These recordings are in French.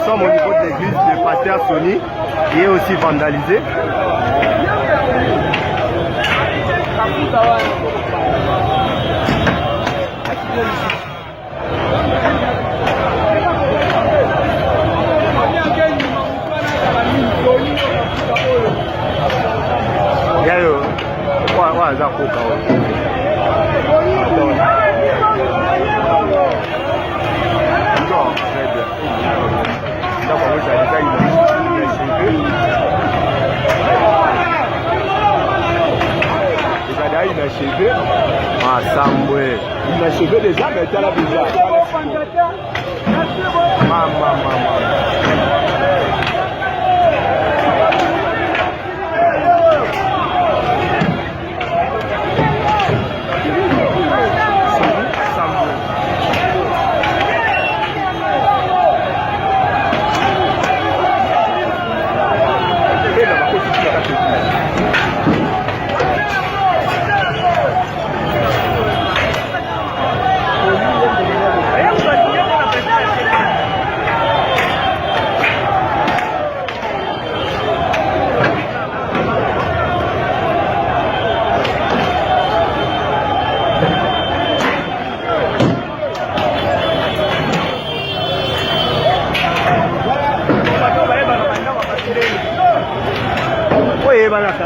sommes au niveau de l'église de Pasteur Sony, qui est aussi vandalisée. Il a achevé déjà, mais tu as la déjà. Maman.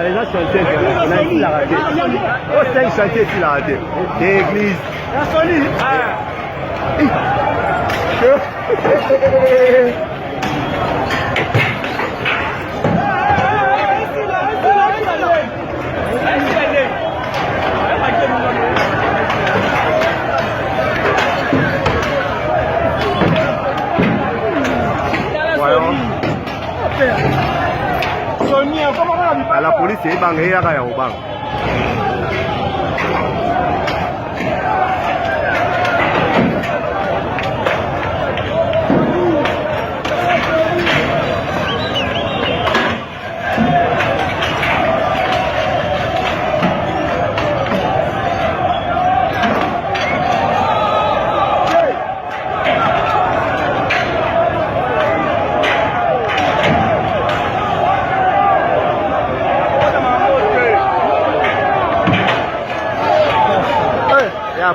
Les gens chantaient, il a raté. Oh, c'est un chantier qu'il a raté. L'église. Voyons. La police est bangée à la banque.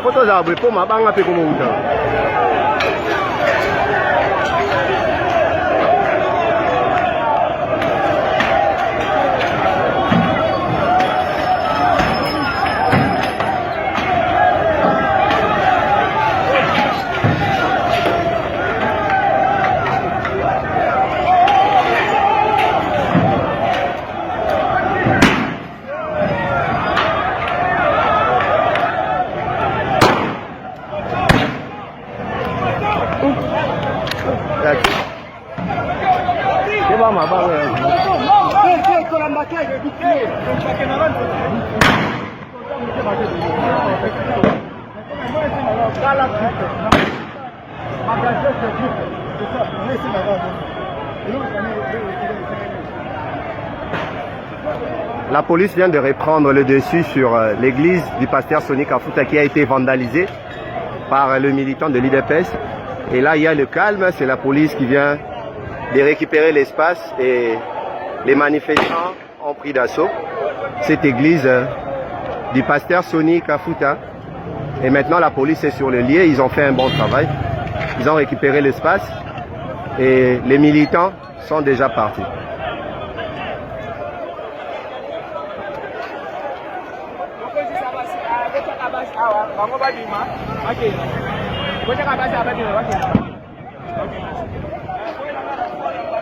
Photo za pour ma banga pe comme uta. La police vient de reprendre le dessus sur l'église du pasteur Sony Kafuta qui a été vandalisée par le militant de l'UDPS. Et là, il y a le calme, c'est la police qui vient de récupérer l'espace et les manifestants ont pris d'assaut cette église du pasteur Sony Kafuta. Et maintenant, la police est sur le lieu, ils ont fait un bon travail. Ils ont récupéré l'espace et les militants sont déjà partis.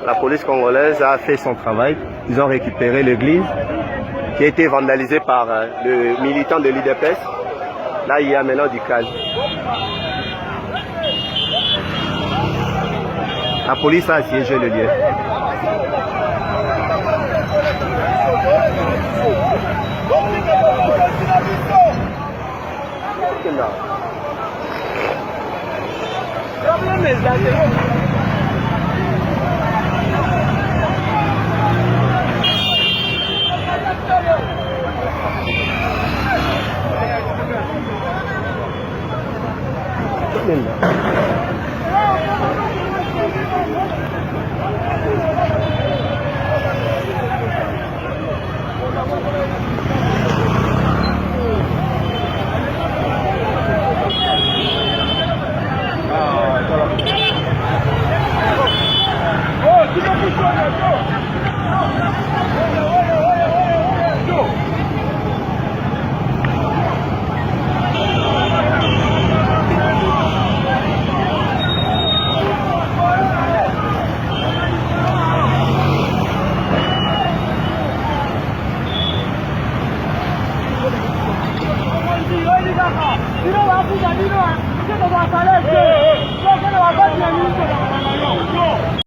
La police congolaise a fait son travail. Ils ont récupéré l'église qui a été vandalisée par le militant de l'UDPS. Là, il y a maintenant du calme. La police a assiégé le lieu.